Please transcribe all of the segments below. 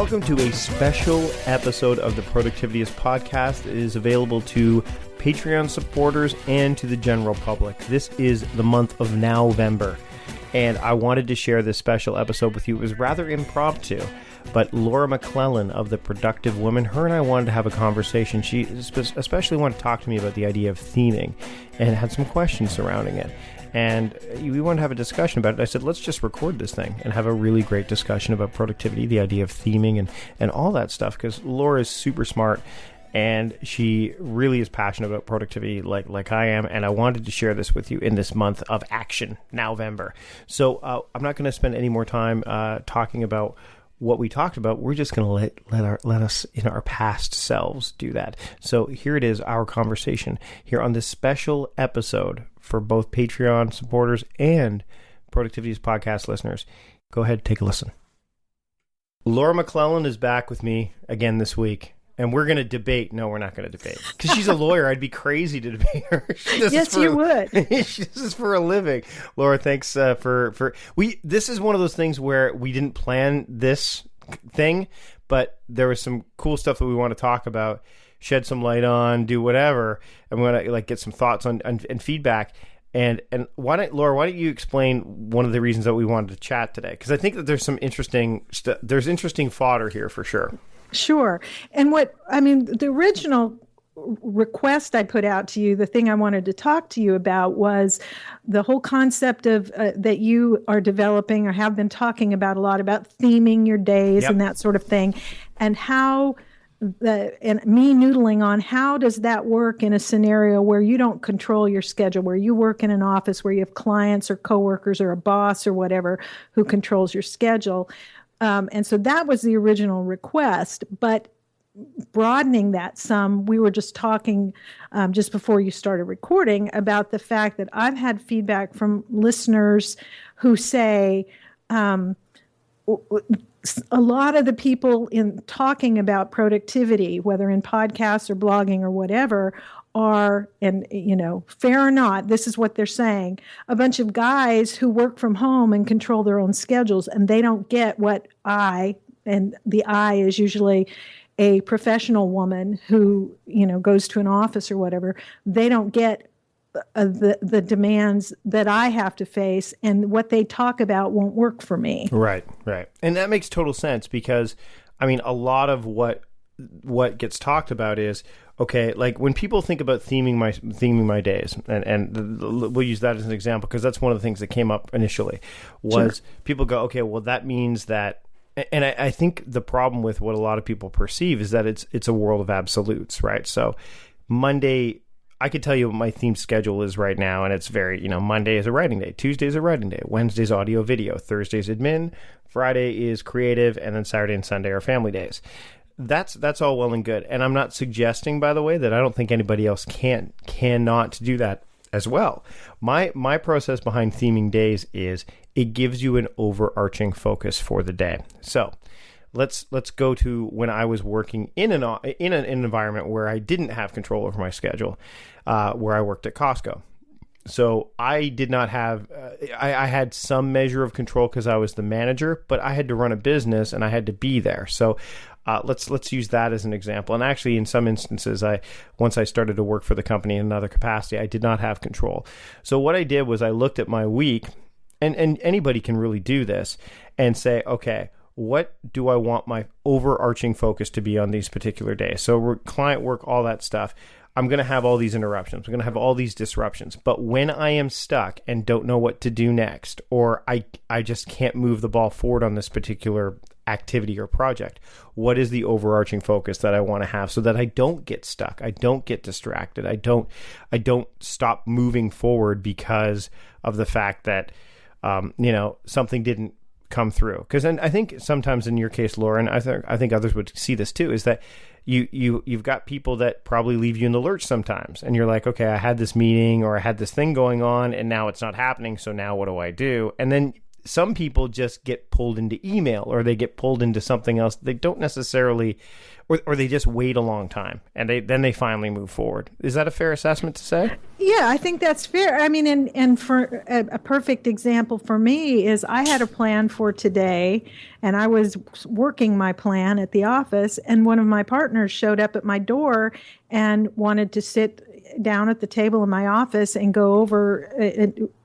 Welcome to a special episode of the Productivityist podcast. It is available to Patreon supporters and to the general public. This is the month of November, and I wanted to share this special episode with you. It was rather impromptu, but Laura McClellan of The Productive Woman, her and I wanted to have a conversation. She especially wanted to talk to me about the idea of theming and had some questions surrounding it. And we wanted to have a discussion about it. I said, let's just record this thing and have a really great discussion about productivity, the idea of theming and all that stuff, because Laura is super smart and she really is passionate about productivity like I am. And I wanted to share this with you in this month of action, November. So I'm not going to spend any more time talking about what we talked about. We're just going to let us in our past selves do that. So here it is, our conversation here on this special episode for both Patreon supporters and Productivityist podcast listeners. Go ahead, take a listen. Laura McClellan is back with me again this week, and we're going to debate. No, we're not going to debate, because she's a lawyer. I'd be crazy to debate her. Yes, you would. This is for a living. Laura, thanks for this is one of those things where we didn't plan this thing, but there was some cool stuff that we want to talk about, shed some light on, do whatever. I'm going to get some thoughts on and feedback. And Laura, why don't you explain one of the reasons that we wanted to chat today? Because I think that there's some interesting there's interesting fodder here for sure. Sure. And the original request I put out to you, the thing I wanted to talk to you about was the whole concept of that you are developing or have been talking about a lot, about theming your days. Yep. And that sort of thing, and how and me noodling on how does that work in a scenario where you don't control your schedule, where you work in an office where you have clients or coworkers or a boss or whatever who controls your schedule. And so that was the original request, but broadening that some, we were just talking just before you started recording about the fact that I've had feedback from listeners who say a lot of the people in talking about productivity, whether in podcasts or blogging or whatever, are, and fair or not, this is what they're saying, a bunch of guys who work from home and control their own schedules, and they don't get what and the I is usually a professional woman who, goes to an office or whatever, they don't get the demands that I have to face, and what they talk about won't work for me. Right. And that makes total sense, because, a lot of what gets talked about is, okay, like when people think about theming my days, and we'll use that as an example, because that's one of the things that came up initially, was sure. People go, okay, well, that means that. And I think the problem with what a lot of people perceive is that it's a world of absolutes, right? So Monday, I could tell you what my theme schedule is right now, and it's very, Monday is a writing day, Tuesday is a writing day, Wednesday's audio video, Thursday's admin, Friday is creative, and then Saturday and Sunday are family days. That's all well and good. And I'm not suggesting, by the way, that I don't think anybody else cannot do that as well. My process behind theming days is it gives you an overarching focus for the day. So let's go to when I was working in an environment where I didn't have control over my schedule, where I worked at Costco. So I did not have, I had some measure of control because I was the manager, but I had to run a business and I had to be there. So let's use that as an example. And actually, in some instances, once I started to work for the company in another capacity, I did not have control. So what I did was I looked at my week, and anybody can really do this, and say, okay, what do I want my overarching focus to be on these particular days? So client work, all that stuff. I'm going to have all these interruptions. I'm going to have all these disruptions. But when I am stuck and don't know what to do next, or I just can't move the ball forward on this particular activity or project, what is the overarching focus that I want to have so that I don't get stuck, I don't get distracted, I don't stop moving forward because of the fact that something didn't come through? Because then I think sometimes in your case, Laura, and I think others would see this too, is that you've got people that probably leave you in the lurch sometimes, and you're like, okay, I had this meeting or I had this thing going on and now it's not happening, so now what do I do? And then some people just get pulled into email, or they get pulled into something else. They don't necessarily, or they just wait a long time, and then they finally move forward. Is that a fair assessment to say? Yeah, I think that's fair. I mean, and for a perfect example for me is I had a plan for today, and I was working my plan at the office, and one of my partners showed up at my door and wanted to sit down at the table in my office and go over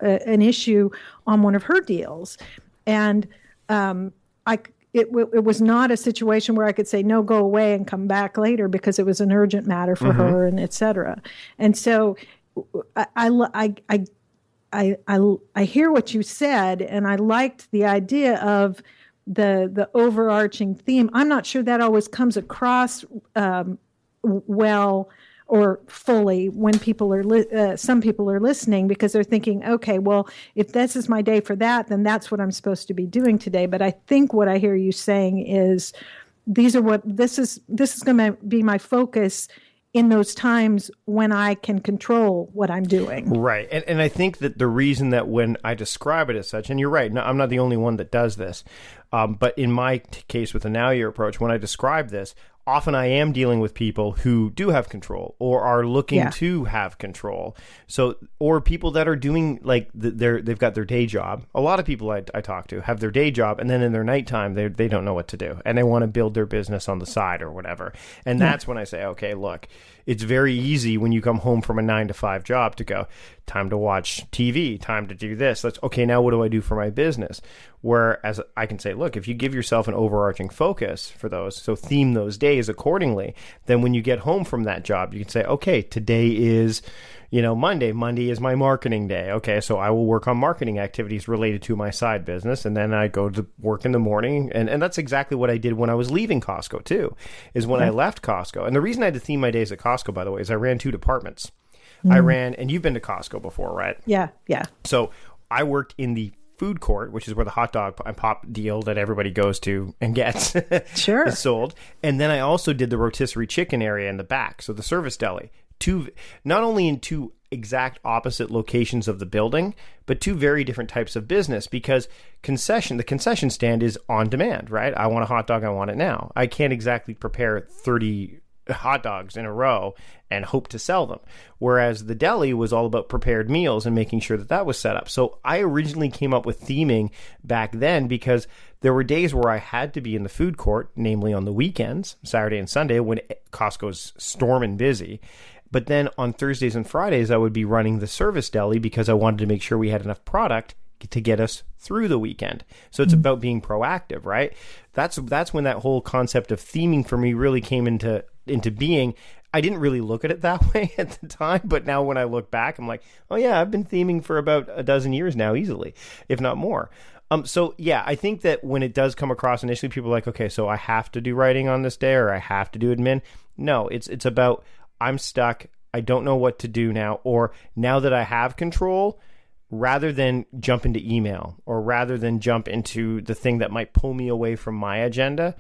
an issue on one of her deals. And it was not a situation where I could say, no, go away and come back later, because it was an urgent matter for her, and et cetera. And so I hear what you said, and I liked the idea of the overarching theme. I'm not sure that always comes across well or fully when people are some people are listening, because they're thinking, okay, well, if this is my day for that, then that's what I'm supposed to be doing today. But I think what I hear you saying is this is going to be my focus in those times when I can control what I'm doing. Right. And I think that the reason that when I describe it as such, and you're right, no, I'm not the only one that does this, but in my case with the Now Year approach, when I describe this, often I am dealing with people who do have control or are looking to have control. So, or people that are doing like they've got their day job. A lot of people I talk to have their day job, and then in their nighttime they don't know what to do, and they want to build their business on the side or whatever. And that's when I say, okay, look, it's very easy when you come home from a 9-to-5 job to go, time to watch TV, time to do this. Okay, now what do I do for my business? Whereas I can say, look, if you give yourself an overarching focus for those, so theme those days accordingly, then when you get home from that job, you can say, okay, today is, Monday. Monday is my marketing day. Okay, so I will work on marketing activities related to my side business, and then I go to work in the morning. And that's exactly what I did when I was leaving Costco too, is when I left Costco. And the reason I had to theme my days at Costco, by the way, is I ran 2 departments. I ran, and you've been to Costco before, right? Yeah. So I worked in the food court, which is where the hot dog and pop deal that everybody goes to and gets is sold. And then I also did the rotisserie chicken area in the back, so the service deli. Not only in 2 exact opposite locations of the building, but 2 very different types of business, because the concession stand is on demand, right? I want a hot dog, I want it now. I can't exactly prepare 30 hot dogs in a row and hope to sell them. Whereas the deli was all about prepared meals and making sure that was set up. So I originally came up with theming back then because there were days where I had to be in the food court, namely on the weekends, Saturday and Sunday, when Costco's storming busy. But then on Thursdays and Fridays, I would be running the service deli because I wanted to make sure we had enough product to get us through the weekend. So it's about being proactive, right? That's when that whole concept of theming for me really came into being. I didn't really look at it that way at the time, but now when I look back, I'm like, oh yeah, I've been theming for about a dozen years now, easily, if not more. So yeah, I think that when it does come across initially, people are like, okay, so I have to do writing on this day, or I have to do admin. No, it's about, I'm stuck, I don't know what to do now, or now that I have control, rather than jump into email, or rather than jump into the thing that might pull me away from my agenda,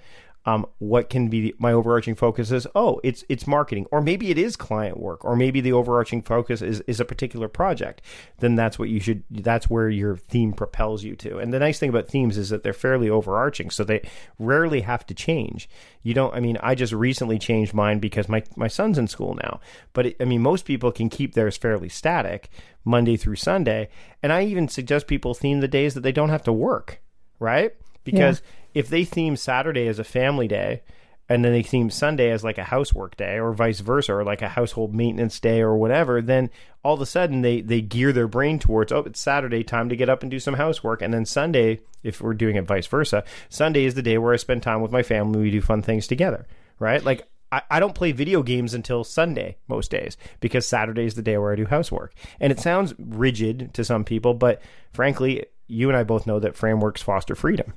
what can be my overarching focus is, it's marketing, or maybe it is client work, or maybe the overarching focus is a particular project. Then that's where your theme propels you to. And the nice thing about themes is that they're fairly overarching, so they rarely have to change. I just recently changed mine because my son's in school now, but most people can keep theirs fairly static Monday through Sunday. And I even suggest people theme the days that they don't have to work, right? Because if they theme Saturday as a family day, and then they theme Sunday as like a housework day, or vice versa, or like a household maintenance day or whatever, then all of a sudden they gear their brain towards, it's Saturday, time to get up and do some housework. And then Sunday, if we're doing it vice versa, Sunday is the day where I spend time with my family, we do fun things together, right? Like I don't play video games until Sunday most days, because Saturday is the day where I do housework. And it sounds rigid to some people, but frankly, you and I both know that frameworks foster freedom.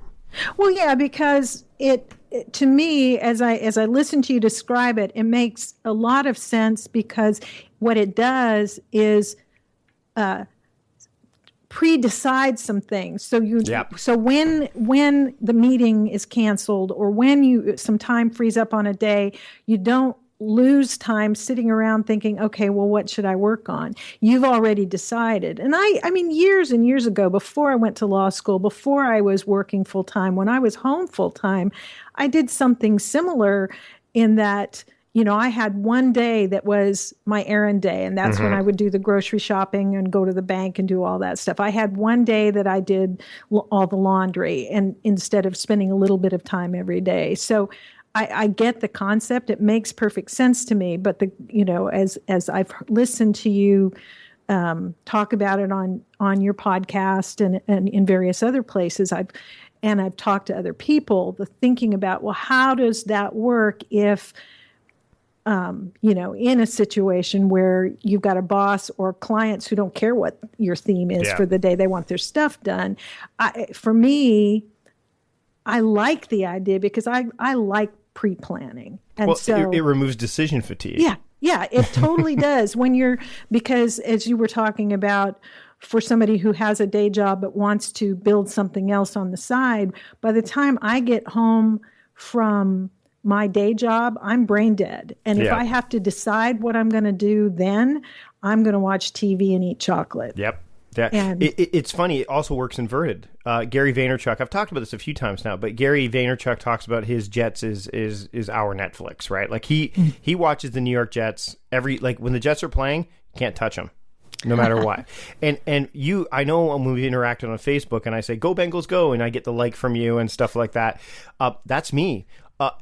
Well, yeah, because it to me, as I listen to you describe it, it makes a lot of sense, because what it does is pre-decide some things. So so when the meeting is canceled, or when some time frees up on a day, you don't lose time sitting around thinking, okay, well, what should I work on? You've already decided. And I mean, years and years ago, before I went to law school, before I was working full time, when I was home full time, I did something similar in that, I had one day that was my errand day, and that's when I would do the grocery shopping and go to the bank and do all that stuff. I had one day that I did all the laundry, and instead of spending a little bit of time every day. So I get the concept. It makes perfect sense to me. But as I've listened to you talk about it on your podcast and in various other places, I've talked to other people, the thinking about, well, how does that work if in a situation where you've got a boss or clients who don't care what your theme is for the day, they want their stuff done. For me, I like the idea because I like pre-planning. And so it removes decision fatigue. Yeah, it totally does. Because as you were talking about, for somebody who has a day job but wants to build something else on the side, by the time I get home from my day job, I'm brain dead. And if I have to decide what I'm going to do, then I'm going to watch TV and eat chocolate. Yep. Yeah. And it's funny. It also works inverted. Gary Vaynerchuk, I've talked about this a few times now, but Gary Vaynerchuk talks about his Jets is our Netflix, right? Like he watches the New York Jets when the Jets are playing, you can't touch them. No matter what. And I know when we've interacted on Facebook and I say, go Bengals, go, and I get the like from you and stuff like that. That's me.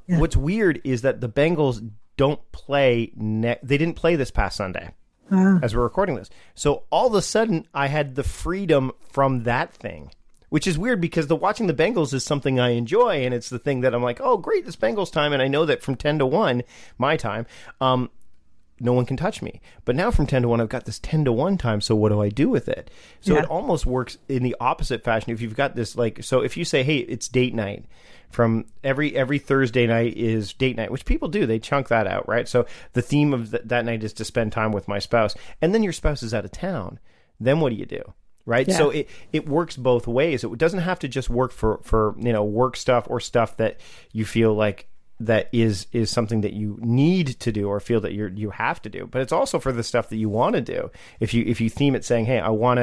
What's weird is that the Bengals don't play. They didn't play this past Sunday as we're recording this. So all of a sudden, I had the freedom from that thing, which is weird because watching the Bengals is something I enjoy, and it's the thing that I'm like, oh, great, it's Bengals time, and I know that from 10 to 1, my time, no one can touch me. But now from 10 to 1, I've got this 10 to 1 time, so what do I do with it? So it almost works in the opposite fashion. If you've got this, so if you say, hey, it's date night, from every Thursday night is date night, which people do. They chunk that out, right? So the theme of that night is to spend time with my spouse. And then your spouse is out of town. Then what do you do? Right? Yeah. So it works both ways. It doesn't have to just work for work stuff or stuff that you feel like that is something that you need to do or feel that you have to do. But it's also for the stuff that you want to do. If you theme it saying, hey, I want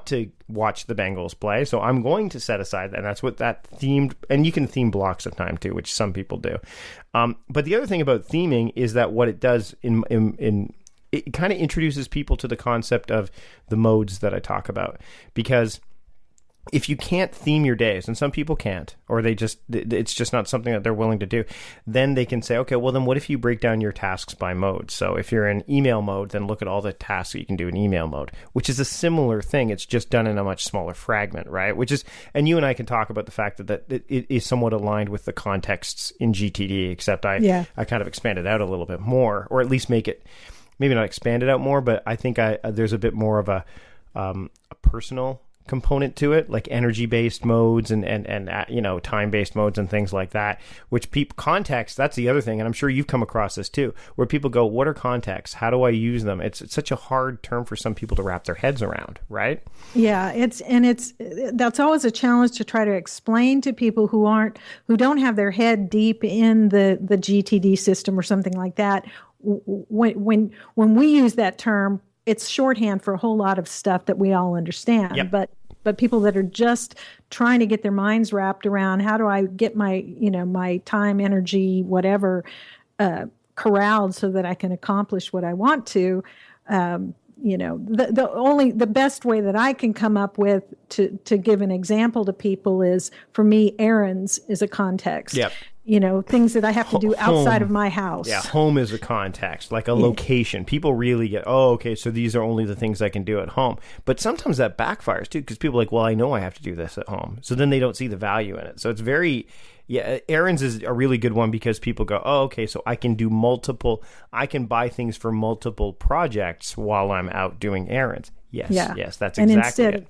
to watch the Bengals play, so I'm going to set aside that. And that's what that themed, and you can theme blocks of time too, which some people do. But the other thing about theming is that what it does it kind of introduces people to the concept of the modes that I talk about, because if you can't theme your days, and some people can't, or it's just not something that they're willing to do, then they can say, okay, well then what if you break down your tasks by mode? So if you're in email mode, then look at all the tasks that you can do in email mode, which is a similar thing. It's just done in a much smaller fragment, right? And you and I can talk about the fact that it is somewhat aligned with the contexts in GTD, except I kind of expand it out a little bit more, or at least make it, maybe not expand it out more, but I think there's a bit more of a personal component to it, like energy-based modes and time-based modes and things like that, which context, that's the other thing, and I'm sure you've come across this too, where people go, what are contexts? How do I use them? It's such a hard term for some people to wrap their heads around, right? Yeah, that's always a challenge to try to explain to people who don't have their head deep in the GTD system or something like that. When we use that term, it's shorthand for a whole lot of stuff that we all understand. Yep. But people that are just trying to get their minds wrapped around, how do I get my time, energy, whatever, corralled so that I can accomplish what I want to, the best way that I can come up with to give an example to people is, for me, errands is a context. Yep. Things that I have to do outside of my house. Yeah, home is a context, like a location. People really get, okay, so these are only the things I can do at home. But sometimes that backfires too, because people are like, well, I know I have to do this at home. So then they don't see the value in it. So it's errands is a really good one, because people go, okay, so I can buy things for multiple projects while I'm out doing errands. Yes, that's exactly it.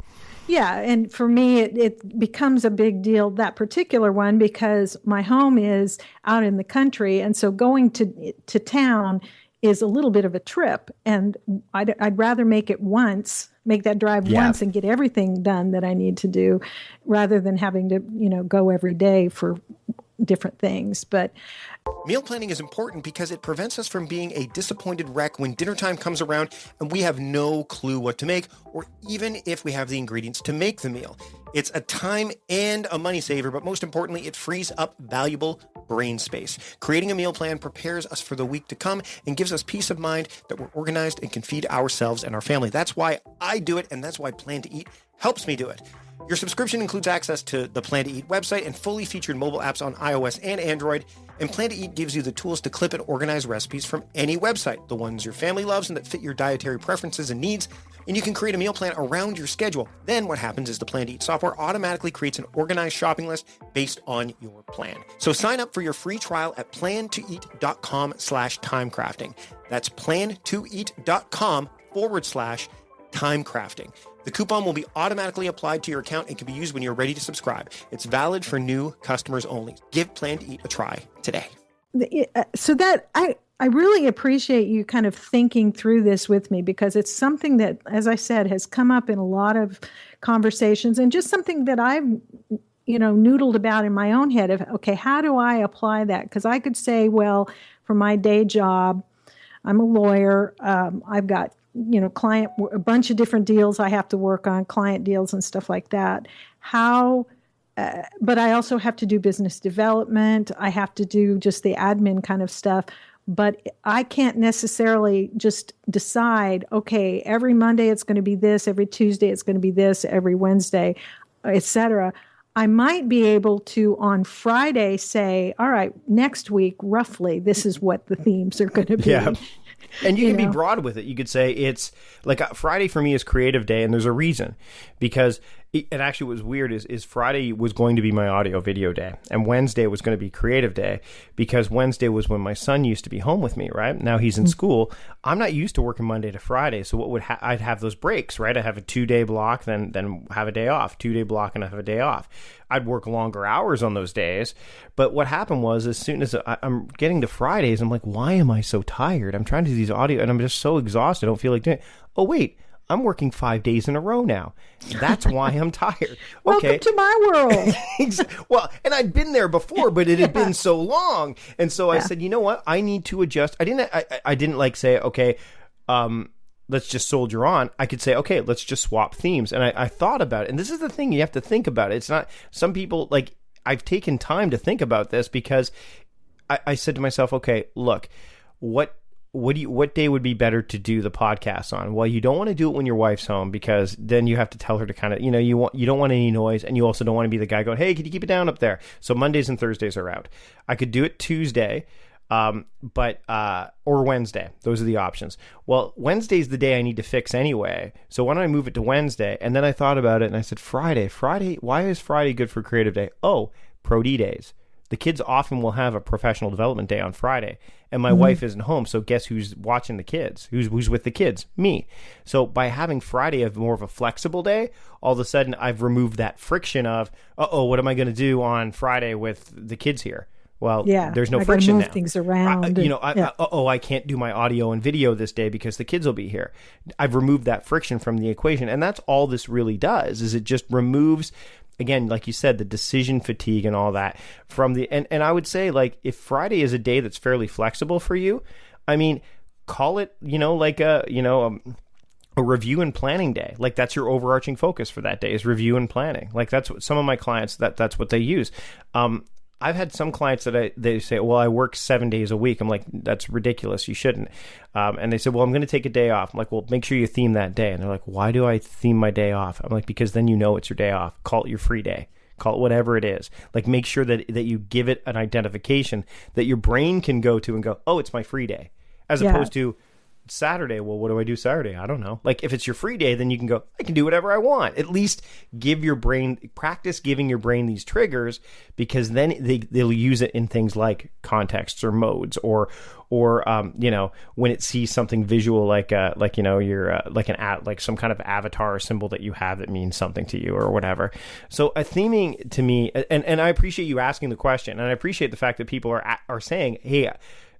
Yeah, and for me, it becomes a big deal, that particular one, because my home is out in the country, and so going to town is a little bit of a trip, and I'd rather make that drive once and get everything done that I need to do, rather than having to go every day for different things. But meal planning is important because it prevents us from being a disappointed wreck when dinner time comes around and we have no clue what to make, or even if we have the ingredients to make the meal. It's a time and a money saver, but most importantly, it frees up valuable brain space. Creating a meal plan prepares us for the week to come and gives us peace of mind that we're organized and can feed ourselves and our family. That's why I do it, and that's why Plan to Eat helps me do it. Your subscription includes access to the Plan to Eat website and fully featured mobile apps on iOS and Android. And Plan to Eat gives you the tools to clip and organize recipes from any website, the ones your family loves and that fit your dietary preferences and needs. And you can create a meal plan around your schedule. Then what happens is the Plan to Eat software automatically creates an organized shopping list based on your plan. So sign up for your free trial at plantoeat.com/timecrafting. That's plantoeat.com/timecrafting. The coupon will be automatically applied to your account and can be used when you're ready to subscribe. It's valid for new customers only. Give Plan to Eat a try today. So that I really appreciate you kind of thinking through this with me, because it's something that, as I said, has come up in a lot of conversations, and just something that I've, noodled about in my own head of, okay, how do I apply that? Because I could say, well, for my day job, I'm a lawyer. I've got, client, a bunch of different deals I have to work on, client deals and stuff like that. But I also have to do business development. I have to do just the admin kind of stuff. But I can't necessarily just decide, okay, every Monday it's going to be this, every Tuesday it's going to be this, every Wednesday, et cetera. I might be able to, on Friday, say, all right, next week, roughly, this is what the themes are going to be. Yeah. And you can be broad with it. You could say it's like Friday for me is creative day, and there's a reason, because it actually was weird is Friday was going to be my audio video day, and Wednesday was going to be creative day, because Wednesday was when my son used to be home with me, right? Now he's in school. I'm not used to working Monday to Friday, so what would I'd have those breaks, right? I have a 2-day block, then have a day off, 2-day block, and I have a day off. I'd work longer hours on those days, but what happened was, as soon as I'm getting to Fridays, I'm like, why am I so tired? I'm trying to do these audio, and I'm just so exhausted. I don't feel like doing it. Oh, wait. I'm working 5 days in a row now. That's why I'm tired. Okay. Welcome to my world. Well, and I'd been there before, but it had been so long. And so I said, you know what? I need to adjust. I didn't like say, okay, let's just soldier on. I could say, okay, let's just swap themes. And I thought about it. And this is the thing, you have to think about it. It's not, some people, like, I've taken time to think about this, because I said to myself, okay, look, what day would be better to do the podcast on? Well, you don't want to do it when your wife's home, because then you have to tell her to kind of, you don't want any noise, and you also don't want to be the guy going, hey, could you keep it down up there? So Mondays and Thursdays are out. I could do it Tuesday, or Wednesday. Those are the options. Well, Wednesday's the day I need to fix anyway, so why don't I move it to Wednesday? And then I thought about it, and I said, Friday, why is Friday good for creative day? Oh, Pro D days. The kids often will have a professional development day on Friday, and my wife isn't home, so guess who's watching the kids? Who's with the kids? Me. So by having Friday as more of a flexible day, all of a sudden I've removed that friction of, what am I going to do on Friday with the kids here? Well, there's no friction move now. Things around. I can't do my audio and video this day because the kids will be here. I've removed that friction from the equation, and that's all this really does, is it just removes, again, like you said, the decision fatigue and all that from the, and I would say, like, if Friday is a day that's fairly flexible for you, I mean, call it, like a review and planning day. Like, that's your overarching focus for that day, is review and planning. Like, that's what some of my clients, that's what they use. I've had some clients that they say, well, I work 7 days a week. I'm like, that's ridiculous. You shouldn't. And they said, well, I'm going to take a day off. I'm like, well, make sure you theme that day. And they're like, why do I theme my day off? I'm like, because then it's your day off. Call it your free day. Call it whatever it is. Like, make sure that you give it an identification that your brain can go to and go, oh, it's my free day. As opposed to Saturday, well, what do I do Saturday? I don't know. Like, if it's your free day, then you can go, I can do whatever I want. At least practice giving your brain these triggers, because then they'll use it in things like contexts or modes, or when it sees something visual, like you're like some kind of avatar or symbol that you have that means something to you or whatever. So a theming to me, and I appreciate you asking the question, and I appreciate the fact that people are saying, hey,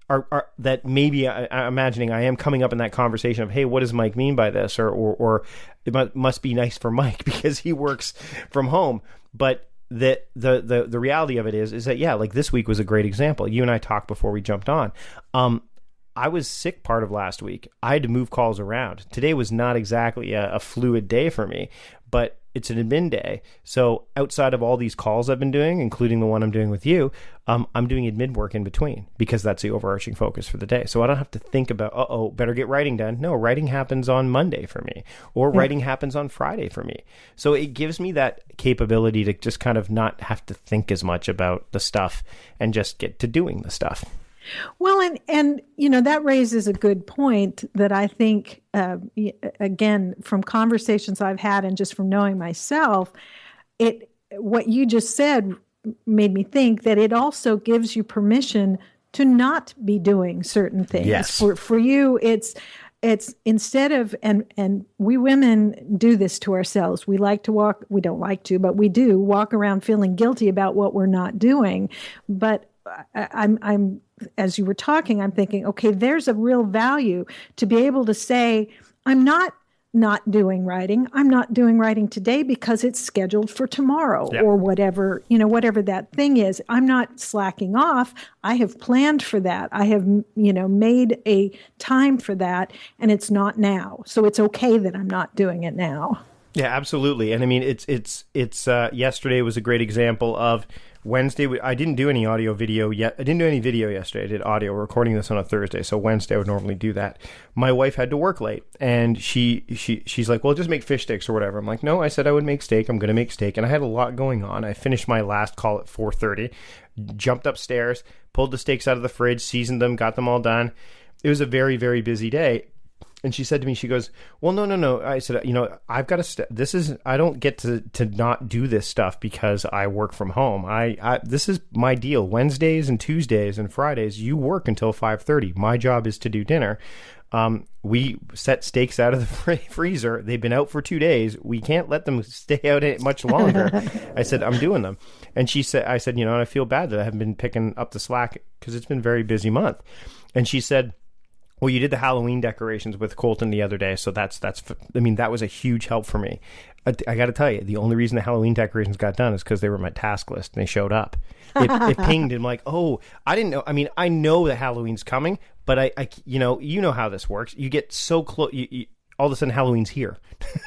are that maybe I'm imagining I am coming up in that conversation of, hey, what does Mike mean by this? Or it must be nice for Mike because he works from home. But the reality of it is that, yeah, like this week was a great example. You and I talked before we jumped on. I was sick part of last week. I had to move calls around. Today was not exactly a fluid day for me, but it's an admin day. So outside of all these calls I've been doing, including the one I'm doing with you, I'm doing admin work in between because that's the overarching focus for the day. So I don't have to think about, better get writing done. No, writing happens on Monday for me, or writing happens on Friday for me. So it gives me that capability to just kind of not have to think as much about the stuff and just get to doing the stuff. Well, and that raises a good point that I think, again, from conversations I've had and just from knowing myself, what you just said made me think that it also gives you permission to not be doing certain things. Yes. For you, it's instead of, and we women do this to ourselves. We like to walk, we don't like to, but we do walk around feeling guilty about what we're not doing. But I'm as you were talking, I'm thinking, okay, there's a real value to be able to say, I'm not doing writing. I'm not doing writing today because it's scheduled for tomorrow or whatever that thing is. I'm not slacking off. I have planned for that. I have, made a time for that, and it's not now. So it's okay that I'm not doing it now. Yeah, absolutely. And I mean, it's yesterday was a great example of Wednesday. I didn't do any audio video yet. I didn't do any video yesterday. I did audio. We're recording this on a Thursday, so Wednesday I would normally do that. My wife had to work late, and she's like, well, just make fish sticks or whatever. I'm like, no, I said I would make steak. I'm going to make steak. And I had a lot going on. I finished my last call at 4:30, jumped upstairs, pulled the steaks out of the fridge, seasoned them, got them all done. It was a very, very busy day. And she said to me, she goes, well, no. I said, I've got to, I don't get to not do this stuff because I work from home. This is my deal. Wednesdays and Tuesdays and Fridays, you work until 5:30. My job is to do dinner. We set steaks out of the freezer. They've been out for 2 days. We can't let them stay out much longer. I said, I'm doing them. And I said, I feel bad that I haven't been picking up the slack because it's been a very busy month. And she said, well, you did the Halloween decorations with Colton the other day, so that was a huge help for me. I got to tell you, the only reason the Halloween decorations got done is because they were my task list and they showed up. It pinged and I'm like, oh, I didn't know. I mean, I know that Halloween's coming, but I you know how this works. You get so close, all of a sudden Halloween's here.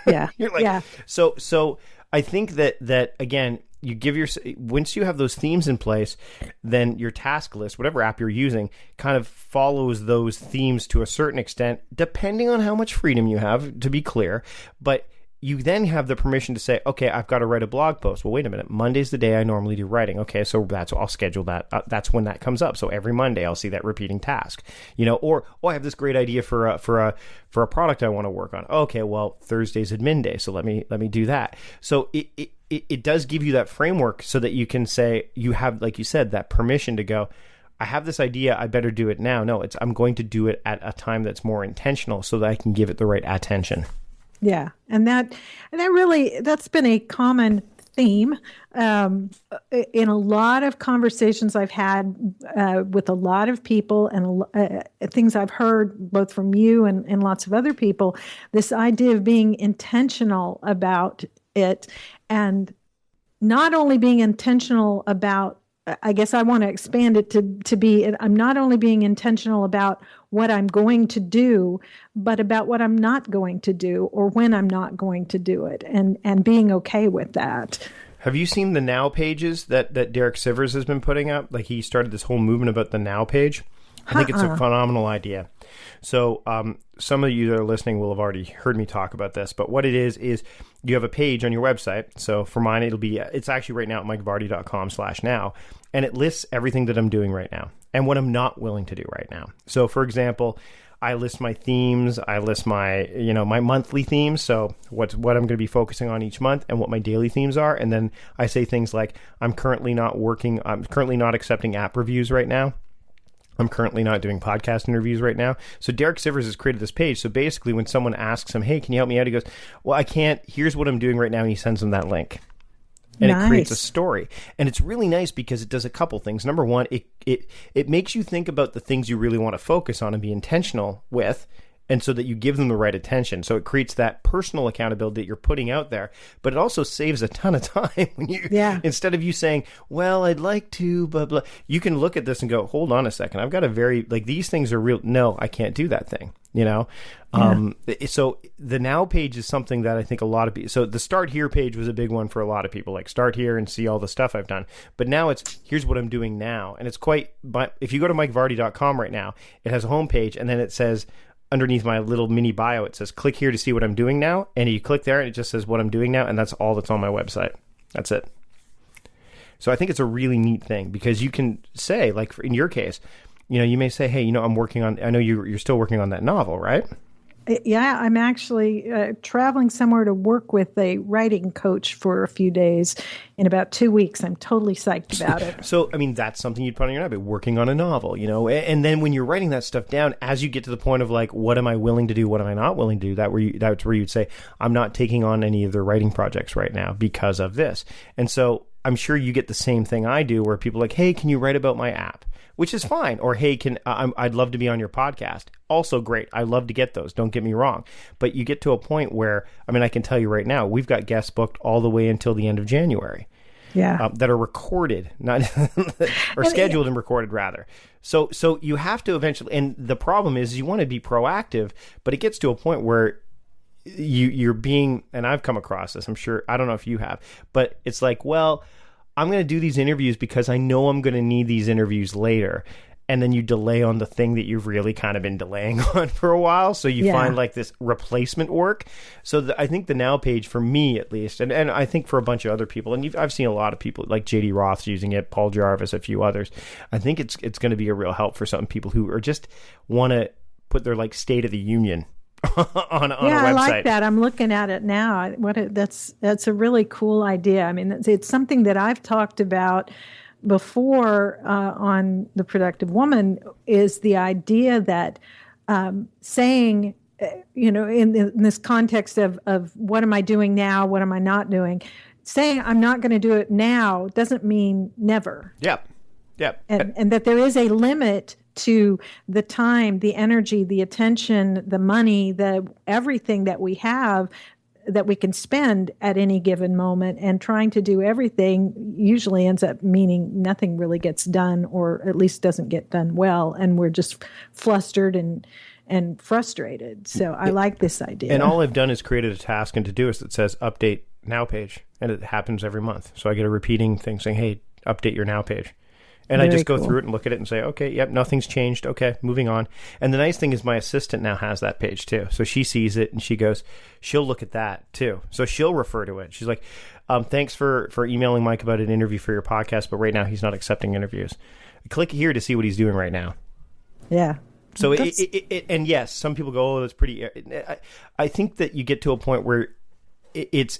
Yeah, You're like, yeah. So I think that again, you give once you have those themes in place, then your task list, whatever app you're using, kind of follows those themes to a certain extent, depending on how much freedom you have, to be clear. But you then have the permission to say, okay, I've got to write a blog post. Well, wait a minute. Monday's the day I normally do writing. Okay, so I'll schedule that. That's when that comes up. So every Monday I'll see that repeating task. Or I have this great idea for a product I want to work on. Okay, well, Thursday's admin day, so let me do that. So it does give you that framework so that you can say, you have, like you said, that permission to go, I have this idea, I better do it now. No, I'm going to do it at a time that's more intentional so that I can give it the right attention. Yeah. And that's been a common theme in a lot of conversations I've had with a lot of people and things I've heard both from you and lots of other people, this idea of being intentional about it, and not only being intentional about, I guess I want to expand it to be, I'm not only being intentional about what I'm going to do, but about what I'm not going to do or when I'm not going to do it, and being okay with that. Have you seen the Now pages that Derek Sivers has been putting up? Like, he started this whole movement about the Now page. I think it's a phenomenal idea. So some of you that are listening will have already heard me talk about this, but what it is you have a page on your website. So for mine, it's actually right now at mikevardy.com/now, and it lists everything that I'm doing right now and what I'm not willing to do right now. So for example, I list my themes, I list my, my monthly themes. So what I'm going to be focusing on each month and what my daily themes are. And then I say things like, I'm currently not accepting app reviews right now. I'm currently not doing podcast interviews right now. So Derek Sivers has created this page. So basically when someone asks him, hey, can you help me out? He goes, well, I can't. Here's what I'm doing right now. And he sends them that link. And It creates a story. And it's really nice because it does a couple things. Number one, it makes you think about the things you really want to focus on and be intentional with. and so that you give them the right attention. So it creates that personal accountability that you're putting out there, but it also saves a ton of time when you, instead of you saying, well, I'd like to, blah, blah, you can look at this and go, hold on a second. I've got a very, like, these things are real. No, I can't do that thing, you know? So the now page is something that I think a lot of people, so the start here page was a big one for a lot of people, like start here and see all the stuff I've done. But now it's, here's what I'm doing now. And it's quite, but if you go to MikeVardy.com right now, it has a homepage, and then it says, underneath my little mini bio, it says, click here to see what I'm doing now. And you click there and it just says what I'm doing now. And that's all that's on my website. That's it. So I think it's a really neat thing, because you can say, like in your case, you know, you may say, hey, you know, I'm working on, I know you're still working on that novel, right? Yeah, I'm actually traveling somewhere to work with a writing coach for a few days in about 2 weeks. I'm totally psyched about it. So, I mean, that's something you'd put on your novel, working on a novel, you know? And then when you're writing that stuff down, as you get to the point of like, what am I willing to do? What am I not willing to do? That's where you'd say, I'm not taking on any of the writing projects right now because of this. And so I'm sure you get the same thing I do, where people are like, hey, can you write about my app? Which is fine. Or, hey, I'd love to be on your podcast. Also great. I love to get those. Don't get me wrong. But you get to a point where, I mean, I can tell you right now, we've got guests booked all the way until the end of January. Yeah. That are recorded, not or scheduled and recorded rather. So you have to eventually, and the problem is you want to be proactive, but it gets to a point where you're being, and I've come across this, I'm sure, I don't know if you have, but it's like, well, I'm going to do these interviews because I know I'm going to need these interviews later. And then you delay on the thing that you've really kind of been delaying on for a while. So you find like this replacement work. So I think the now page, for me at least, and I think for a bunch of other people, and I've seen a lot of people like JD Roth's using it, Paul Jarvis, a few others. I think it's going to be a real help for some people who are just want to put their like State of the Union on a website. I like that. I'm looking at it now. That's a really cool idea. I mean, it's something that I've talked about before on The Productive Woman, is the idea that saying, you know, in this context of what am I doing now, what am I not doing, saying I'm not going to do it now doesn't mean never. Yep. And that there is a limit to the time, the energy, the attention, the money, the everything that we have that we can spend at any given moment, and trying to do everything usually ends up meaning nothing really gets done, or at least doesn't get done well. And we're just flustered and frustrated. So I like this idea. And all I've done is created a task in Todoist that says update now page. And it happens every month. So I get a repeating thing saying, hey, update your now page. And I just go through it and look at it and say, okay, yep, nothing's changed. Okay, moving on. And the nice thing is my assistant now has that page too. So she sees it and she goes, she'll look at that too. So she'll refer to it. She's like, thanks for emailing Mike about an interview for your podcast, but right now he's not accepting interviews. Click here to see what he's doing right now. Yeah. So and yes, some people go, oh, that's pretty. I think that you get to a point where it's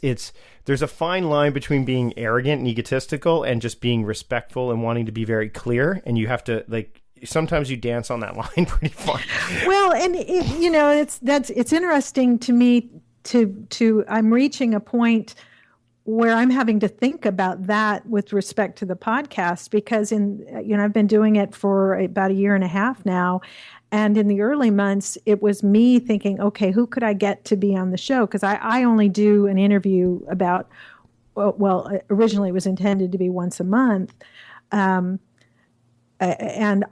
there's a fine line between being arrogant and egotistical and just being respectful and wanting to be very clear. And you have to, like, sometimes you dance on that line pretty far. Well, and you know, it's interesting to me to I'm reaching a point where I'm having to think about that with respect to the podcast, because I've been doing it for about a year and a half now. And in the early months, it was me thinking, okay, who could I get to be on the show? Because I only do an interview about, well, originally it was intended to be once a month. And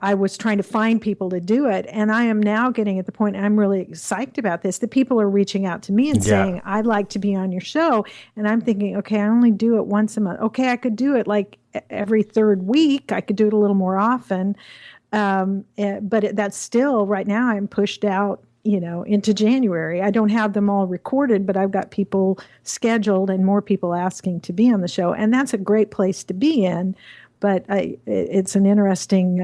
I was trying to find people to do it. And I am now getting at the point, and I'm really psyched about this, that people are reaching out to me and saying, I'd like to be on your show. And I'm thinking, okay, I only do it once a month. Okay, I could do it like every third week. I could do it a little more often. But that's still, right now, I'm pushed out, into January. I don't have them all recorded, but I've got people scheduled and more people asking to be on the show. And that's a great place to be in. But it's an interesting...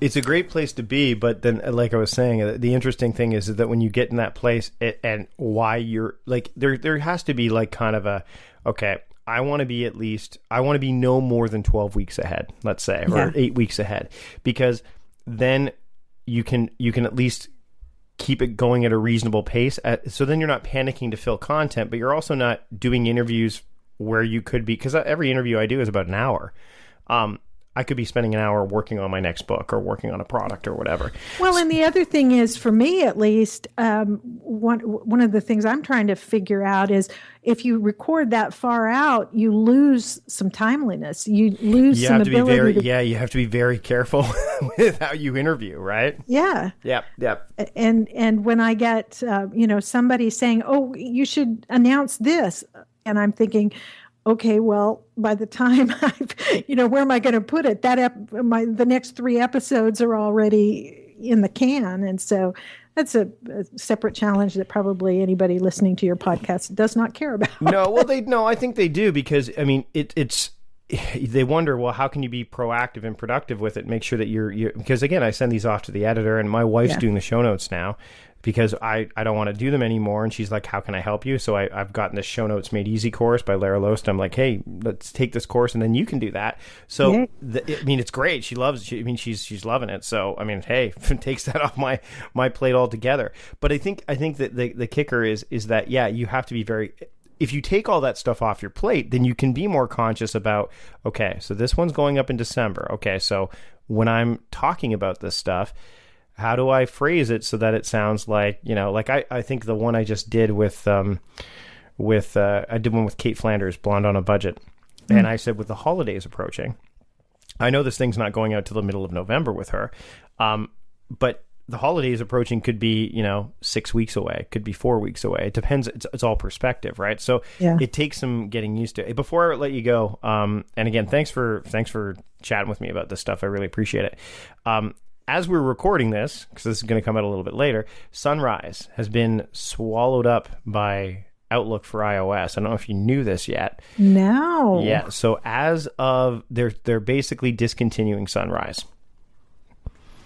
It's a great place to be, but then, like I was saying, the interesting thing is that when you get in that place, and why you're, like, there has to be, like, kind of a, okay, I want to be no more than 12 weeks ahead, let's say, or 8 weeks ahead. Because then you can at least keep it going at a reasonable pace. So then you're not panicking to fill content, but you're also not doing interviews where you could be, because every interview I do is about an hour. I could be spending an hour working on my next book or working on a product or whatever. Well, and the other thing is, for me at least, one of the things I'm trying to figure out is if you record that far out, you lose some timeliness. You lose some ability. You have to be very careful with how you interview, right? Yeah. Yep. And when I get, somebody saying, "Oh, you should announce this," and I'm thinking, okay, well, by the time where am I going to put it? The next 3 episodes are already in the can. And so that's a separate challenge that probably anybody listening to your podcast does not care about. I think they do, because, I mean, they wonder, well, how can you be proactive and productive with it? Make sure that you're because, again, I send these off to the editor, and my wife's doing the show notes now, because I don't want to do them anymore. And she's like, how can I help you? So I've gotten this Show Notes Made Easy course by Lara Loest. I'm like, hey, let's take this course, and then you can do that. So, it's great. She's loving it. So, I mean, hey, it takes that off my plate altogether. But I think that the kicker is that, you have to be very... If you take all that stuff off your plate, then you can be more conscious about, okay, so this one's going up in December. Okay, so when I'm talking about this stuff, how do I phrase it so that it sounds like, I think the one I just did I did one with Kate Flanders, Blonde on a Budget. Mm. And I said, with the holidays approaching, I know this thing's not going out till the middle of November with her, but the holidays approaching could be, 6 weeks away, could be 4 weeks away. It depends. It's all perspective, right? So it takes some getting used to. Before I let you go, and again, thanks for chatting with me about this stuff. I really appreciate it. As we're recording this, because this is going to come out a little bit later, Sunrise has been swallowed up by Outlook for iOS. I don't know if you knew this yet. No. Yeah. So as of they're basically discontinuing Sunrise.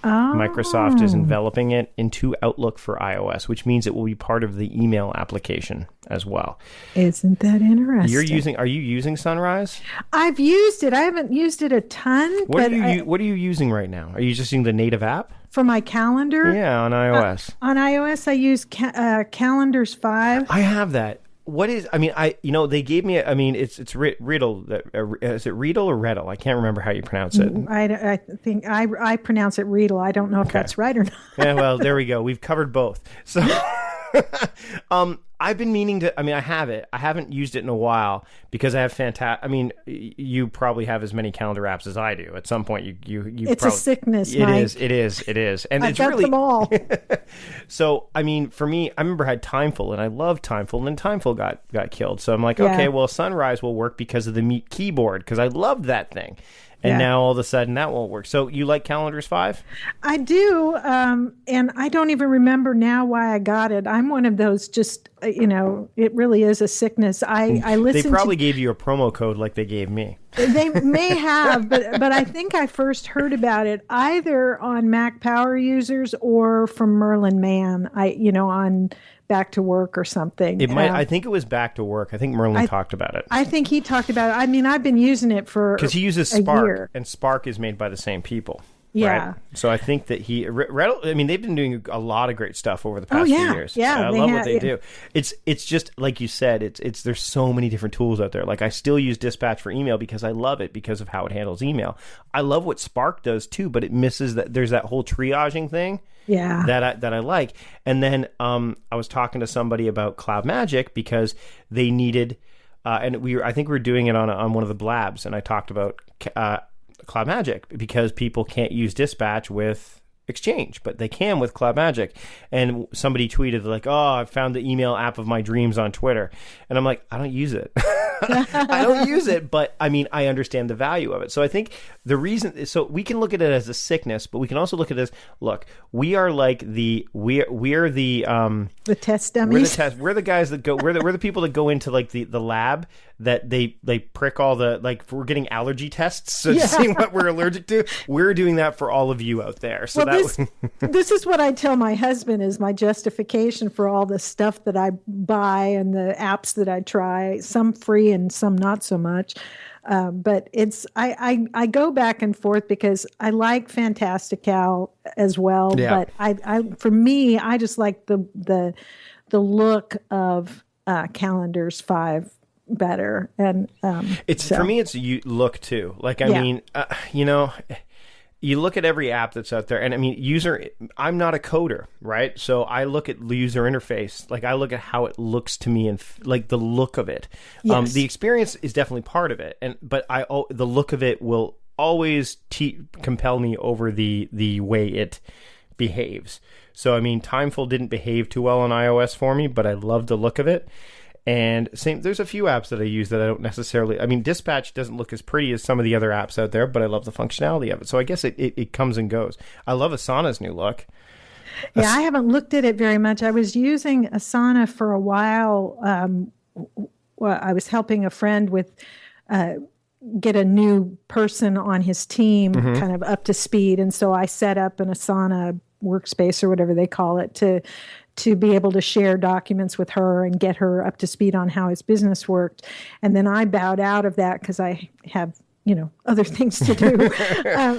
Oh. Microsoft is enveloping it into Outlook for iOS, which means it will be part of the email application as well. Isn't that interesting? Are you using Sunrise? I've used it. I haven't used it a ton. What are you using right now? Are you just using the native app? For my calendar? Yeah, on iOS. On iOS, I use Calendars 5. I have that. What is? I mean, they gave me. It's Riddle. Is it Riddle or Riddle? I can't remember how you pronounce it. I think I pronounce it Riddle. I don't know if that's right or not. Yeah, well, there we go. We've covered both. So, I've been meaning to. I mean, I have it. I haven't used it in a while because I have fantastic. I mean, you probably have as many calendar apps as I do. At some point, you. It's a sickness. It is, and I've it's got really them all. So, I mean, for me, I remember I had Timeful, and I loved Timeful, and then Timeful got killed. So I'm like, okay, well, Sunrise will work because of the Meet keyboard, because I loved that thing. And now all of a sudden that won't work. So you like Calendars 5? I do. And I don't even remember now why I got it. I'm one of those just, it really is a sickness. I listen. They probably gave you a promo code like they gave me. They may have, but I think I first heard about it either on Mac Power Users or from Merlin Mann, on Back to Work or something. It might. I think it was Back to Work. I think Merlin talked about it. I think he talked about it. I mean, I've been using it for because he uses Spark, and Spark is made by the same people. Yeah. Right? So I think that they've been doing a lot of great stuff over the past few years. Yeah, I love what they do. It's just like you said. It's there's so many different tools out there. Like I still use Dispatch for email because I love it because of how it handles email. I love what Spark does too, but it misses that. There's that whole triaging thing. Yeah. That I like. And then I was talking to somebody about Cloud Magic because they needed, I think we were doing it on one of the blabs, and I talked about Cloud Magic because people can't use Dispatch with Exchange, but they can with Cloud Magic. And somebody tweeted like, "Oh, I found the email app of my dreams on Twitter," and I'm like, I don't use it. I don't use it, but I mean, I understand the value of it. So I think the reason, so we can look at it as a sickness, but we can also look at it as, look, we are like we're the test dummies. We're the guys that go. We're the people that go into like the lab that they prick all the, like, we're getting allergy tests to see what we're allergic to. We're doing that for all of you out there. So this is what I tell my husband is my justification for all the stuff that I buy and the apps that I try, some free and some not so much. But it's I go back and forth because I like Fantastical as well. Yeah. But I for me, I just like the look of Calendars 5 better. And for me, it's you look too. Like, I mean, you look at every app that's out there, and I mean, I'm not a coder, right? So I look at the user interface. Like, I look at how it looks to me and like the look of it. Yes. The experience is definitely part of it, but the look of it will always compel me over the way it behaves. So, I mean, Timeful didn't behave too well on iOS for me, but I love the look of it. And there's a few apps that I use that I don't necessarily... I mean, Dispatch doesn't look as pretty as some of the other apps out there, but I love the functionality of it. So I guess it comes and goes. I love Asana's new look. Yeah, I haven't looked at it very much. I was using Asana for a while. I was helping a friend with... get a new person on his team kind of up to speed. And so I set up an Asana workspace or whatever they call it to be able to share documents with her and get her up to speed on how his business worked. And then I bowed out of that because I have, other things to do.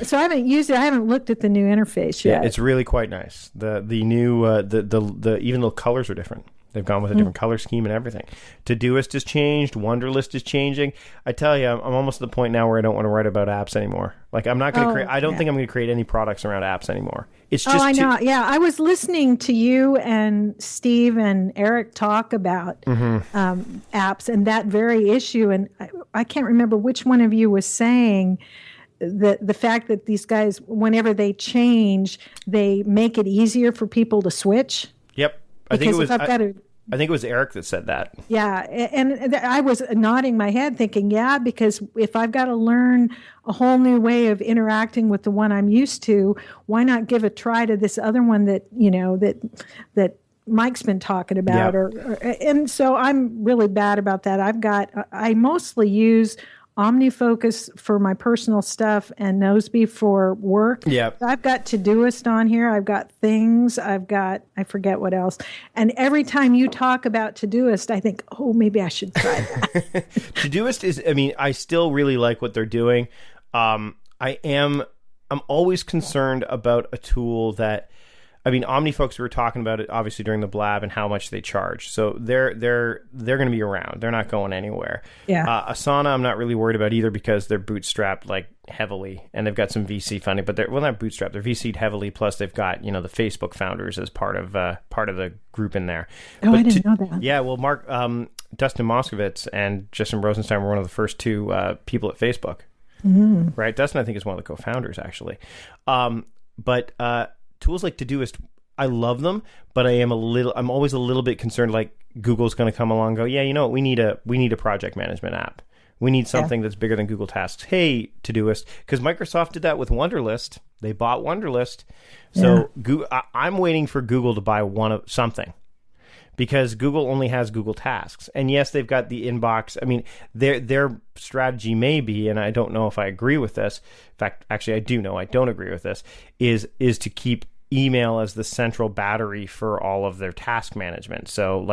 So I haven't used it. I haven't looked at the new interface yet. Yeah, it's really quite nice. The new, even the colors are different. They've gone with a different color scheme and everything. Todoist has changed. Wunderlist is changing. I tell you, I'm almost at the point now where I don't want to write about apps anymore. Like, I'm not going to create... I don't think I'm going to create any products around apps anymore. It's just... I know. Yeah, I was listening to you and Steve and Eric talk about apps and that very issue, and I can't remember which one of you was saying the fact that these guys, whenever they change, they make it easier for people to switch. Yep. I think it was Eric that said that. Yeah, and I was nodding my head thinking, yeah, because if I've got to learn a whole new way of interacting with the one I'm used to, why not give a try to this other one that, that Mike's been talking about? Yep. And so I'm really bad about that. I mostly use OmniFocus for my personal stuff and Noseby for work. Yeah. I've got Todoist on here. I've got Things. I forget what else. And every time you talk about Todoist, I think, oh, maybe I should try that. Todoist is, I still really like what they're doing. I'm always concerned about a tool that, OmniFocus, we were talking about it obviously during the blab and how much they charge. So they're going to be around. They're not going anywhere. Yeah. Asana, I'm not really worried about either because they're bootstrapped like heavily, and they've got some VC funding. But they're not bootstrapped. They're VC'd heavily. Plus, they've got the Facebook founders as part of the group in there. Oh, I didn't know that. Yeah. Well, Dustin Moskovitz and Justin Rosenstein were one of the first two people at Facebook. Right. Dustin, I think, is one of the co-founders actually. But tools like Todoist, I love them, but I'm always a little bit concerned. Like, Google's going to come along and go, yeah, you know what? We need a project management app. We need something that's bigger than Google Tasks. Hey, Todoist, because Microsoft did that with Wunderlist. They bought Wunderlist. So I'm waiting for Google to buy something, because Google only has Google Tasks. And yes, they've got the inbox. Their strategy may be, and I don't know if I agree with this. In fact, actually, I do know I don't agree with this, is to keep email as the central battery for all of their task management. So,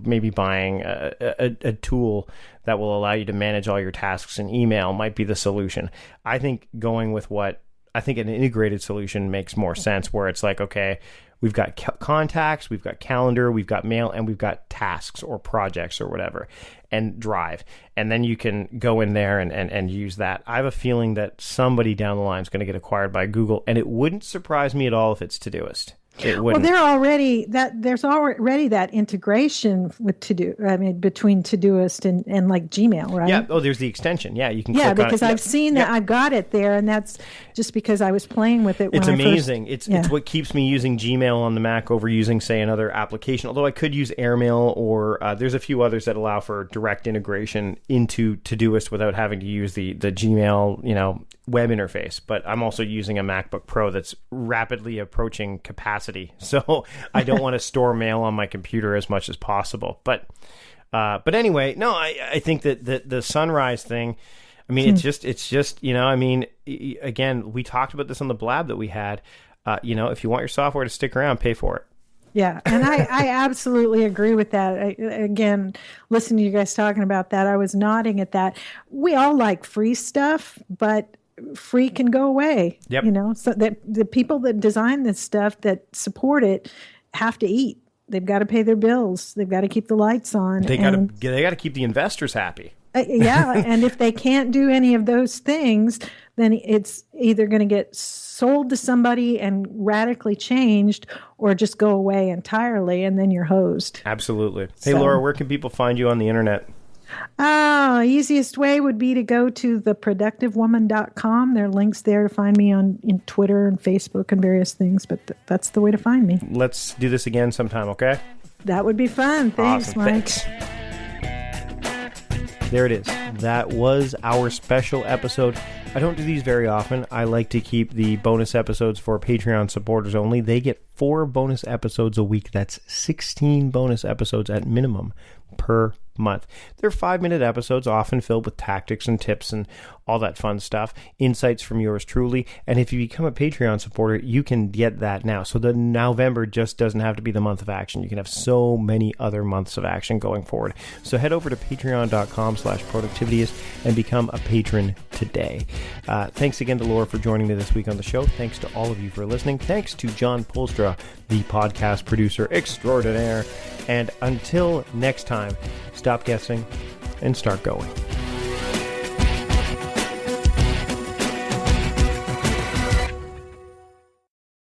maybe buying a tool that will allow you to manage all your tasks in email might be the solution. I think going with an integrated solution makes more sense, where it's like, okay, we've got contacts, we've got calendar, we've got mail, and we've got tasks or projects or whatever, and Drive. And then you can go in there and use that. I have a feeling that somebody down the line is going to get acquired by Google, and it wouldn't surprise me at all if it's Todoist. It wouldn't. Well, there's already that integration with between Todoist and like Gmail, right? Yeah. Oh, there's the extension. Yeah, you can. Click because on it. I've seen that. I've got it there, and that's just because I was playing with it. It's amazing. It's what keeps me using Gmail on the Mac over using, say, another application. Although I could use Airmail, or there's a few others that allow for direct integration into Todoist without having to use the Gmail web interface. But I'm also using a MacBook Pro that's rapidly approaching capacity, so I don't want to store mail on my computer as much as possible. But anyway, no, I think that the Sunrise thing, it's just again, we talked about this on the blab that we had. If you want your software to stick around, pay for it. Yeah, and I absolutely agree with that. Again, listening to you guys talking about that, I was nodding at that. We all like free stuff, but free can go away. Yep. So that the people that design this stuff that support it have to eat. they've got to pay their bills. They've got to keep the lights on. They got to keep the investors happy. Yeah, and if they can't do any of those things, then it's either going to get sold to somebody and radically changed, or just go away entirely, and then you're hosed. Absolutely. Hey, Laura, where can people find you on the internet? Easiest way would be to go to theproductivewoman.com. There are links there to find me in Twitter and Facebook and various things, but that's the way to find me. Let's do this again sometime, okay? That would be fun. Thanks, awesome. Mike. Thanks. There it is. That was our special episode. I don't do these very often. I like to keep the bonus episodes for Patreon supporters only. They get 4 bonus episodes a week. That's 16 bonus episodes at minimum per month. They're 5-minute episodes, often filled with tactics and tips and all that fun stuff, insights from yours truly. And if you become a Patreon supporter, you can get that now. So the November just doesn't have to be the month of action. You can have so many other months of action going forward. So head over to patreon.com/productivityist and become a patron today. Thanks again to Laura for joining me this week on the show. Thanks to all of you for listening. Thanks to John Polstra, the podcast producer extraordinaire. And until next time, stop guessing and start going.